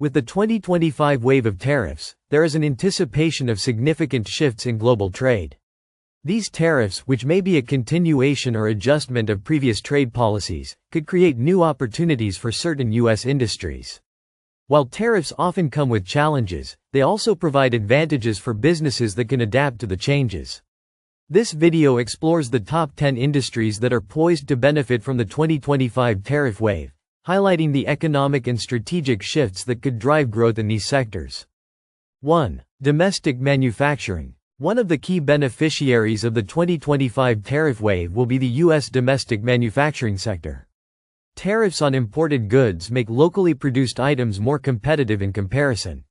With the 2025 wave of tariffs, there is an anticipation of significant shifts in global trade. These tariffs, which may be a continuation or adjustment of previous trade policies, could create new opportunities for certain U.S. industries. While tariffs often come with challenges, they also provide advantages for businesses that can adapt to the changes. This video explores the top 10 industries that are poised to benefit from the 2025 tariff wave, highlighting the economic and strategic shifts that could drive growth in these sectors. 1. Domestic manufacturing. One of the key beneficiaries of the 2025 tariff wave will be the U.S. domestic manufacturing sector. Tariffs on imported goods make locally produced items more competitive in comparison.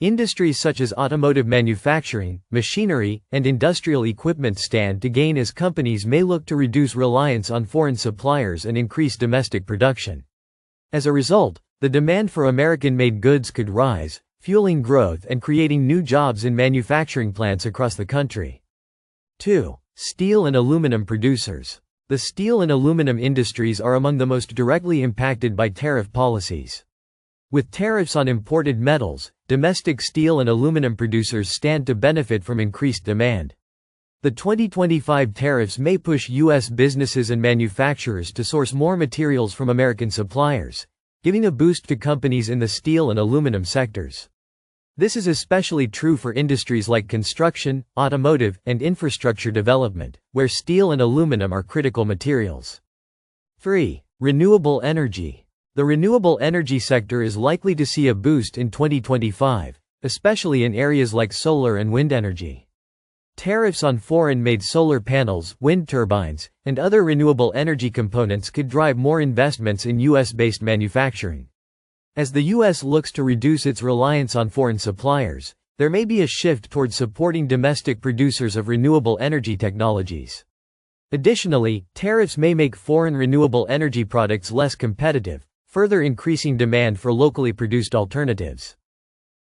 Industries such as automotive manufacturing, machinery, and industrial equipment stand to gain as companies may look to reduce reliance on foreign suppliers and increase domestic production. As a result, the demand for American-made goods could rise, fueling growth and creating new jobs in manufacturing plants across the country. 2. Steel and aluminum producers. The steel and aluminum industries are among the most directly impacted by tariff policies. With tariffs on imported metals, domestic steel and aluminum producers stand to benefit from increased demand. The 2025 tariffs may push U.S. businesses and manufacturers to source more materials from American suppliers, giving a boost to companies in the steel and aluminum sectors. This is especially true for industries like construction, automotive, and infrastructure development, where steel and aluminum are critical materials. 3. Renewable energy. The renewable energy sector is likely to see a boost in 2025, especially in areas like solar and wind energy. Tariffs on foreign-made solar panels, wind turbines, and other renewable energy components could drive more investments in U.S.-based manufacturing. As the U.S. looks to reduce its reliance on foreign suppliers, there may be a shift towards supporting domestic producers of renewable energy technologies. Additionally, tariffs may make foreign renewable energy products less competitive, further increasing demand for locally produced alternatives.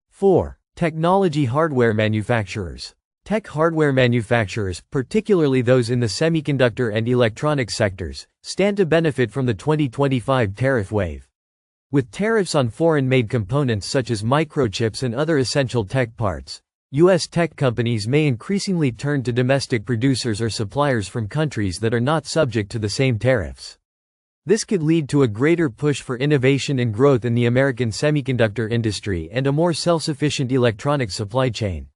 4. Technology hardware manufacturers. Tech hardware manufacturers, particularly those in the semiconductor and electronics sectors, stand to benefit from the 2025 tariff wave. With tariffs on foreign-made components such as microchips and other essential tech parts, U.S. tech companies may increasingly turn to domestic producers or suppliers from countries that are not subject to the same tariffs. This could lead to a greater push for innovation and growth in the American semiconductor industry and a more self-sufficient electronics supply chain.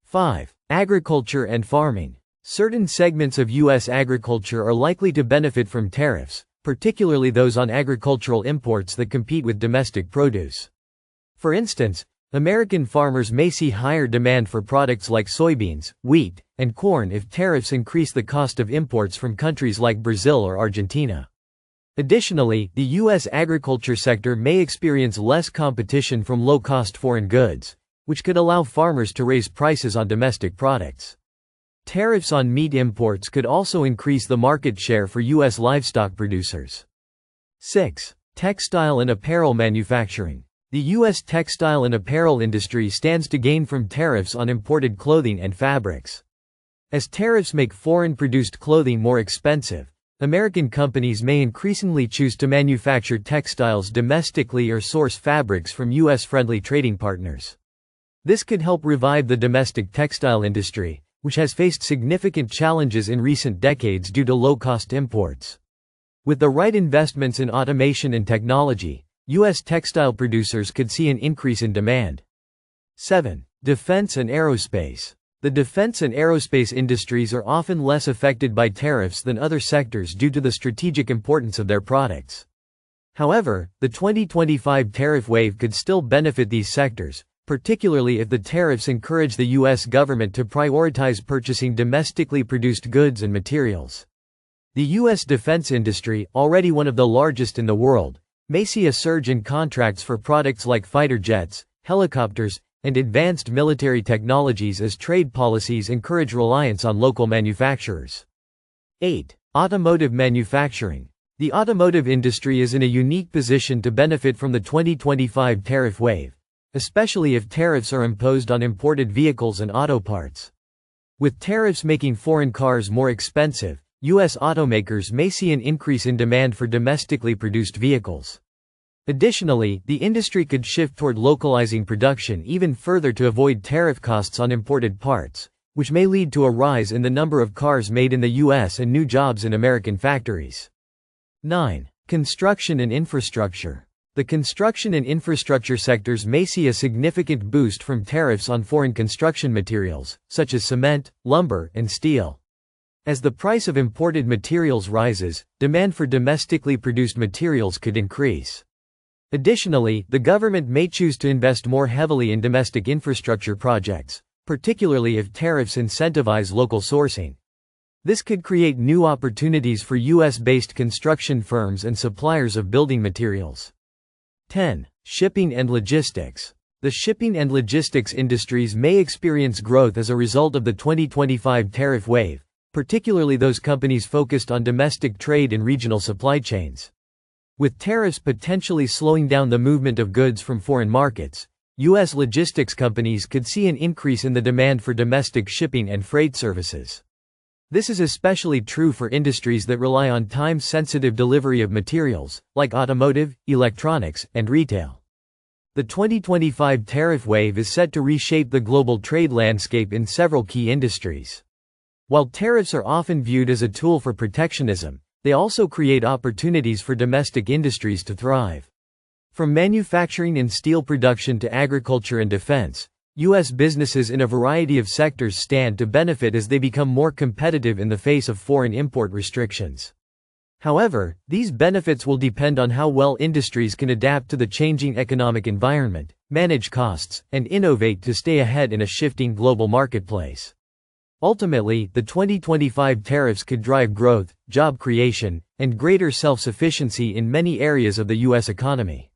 5. Agriculture and farming. Certain segments of U.S. agriculture are likely to benefit from tariffs, particularly those on agricultural imports that compete with domestic produce. For instance, American farmers may see higher demand for products like soybeans, wheat, and corn if tariffs increase the cost of imports from countries like Brazil or Argentina. Additionally, the U.S. agriculture sector may experience less competition from low-cost foreign goods, which could allow farmers to raise prices on domestic products. Tariffs on meat imports could also increase the market share for U.S. livestock producers. 6. Textile and apparel manufacturing. The U.S. textile and apparel industry stands to gain from tariffs on imported clothing and fabrics. As tariffs make foreign-produced clothing more expensive, American companies may increasingly choose to manufacture textiles domestically or source fabrics from U.S.-friendly trading partners. This could help revive the domestic textile industry, which has faced significant challenges in recent decades due to low-cost imports. With the right investments in automation and technology, U.S. textile producers could see an increase in demand. 7. Defense and aerospace. The defense and aerospace industries are often less affected by tariffs than other sectors due to the strategic importance of their products. However, the 2025 tariff wave could still benefit these sectors, particularly if the tariffs encourage the U.S. government to prioritize purchasing domestically produced goods and materials. The U.S. defense industry, already one of the largest in the world, may see a surge in contracts for products like fighter jets, helicopters, and advanced military technologies as trade policies encourage reliance on local manufacturers. 8. Automotive manufacturing. The automotive industry is in a unique position to benefit from the 2025 tariff wave, especially if tariffs are imposed on imported vehicles and auto parts. With tariffs making foreign cars more expensive, U.S. automakers may see an increase in demand for domestically produced vehicles. Additionally, the industry could shift toward localizing production even further to avoid tariff costs on imported parts, which may lead to a rise in the number of cars made in the U.S. and new jobs in American factories. 9. Construction and infrastructure. The construction and infrastructure sectors may see a significant boost from tariffs on foreign construction materials, such as cement, lumber, and steel. As the price of imported materials rises, demand for domestically produced materials could increase. Additionally, the government may choose to invest more heavily in domestic infrastructure projects, particularly if tariffs incentivize local sourcing. This could create new opportunities for U.S.-based construction firms and suppliers of building materials. 10. Shipping and logistics. The shipping and logistics industries may experience growth as a result of the 2025 tariff wave, particularly those companies focused on domestic trade and regional supply chains. With tariffs potentially slowing down the movement of goods from foreign markets, U.S. logistics companies could see an increase in the demand for domestic shipping and freight services. This is especially true for industries that rely on time-sensitive delivery of materials, like automotive, electronics, and retail. The 2025 tariff wave is set to reshape the global trade landscape in several key industries. While tariffs are often viewed as a tool for protectionism, they also create opportunities for domestic industries to thrive. From manufacturing and steel production to agriculture and defense, U.S. businesses in a variety of sectors stand to benefit as they become more competitive in the face of foreign import restrictions. However, these benefits will depend on how well industries can adapt to the changing economic environment, manage costs, and innovate to stay ahead in a shifting global marketplace. Ultimately, the 2025 tariffs could drive growth, job creation, and greater self-sufficiency in many areas of the U.S. economy.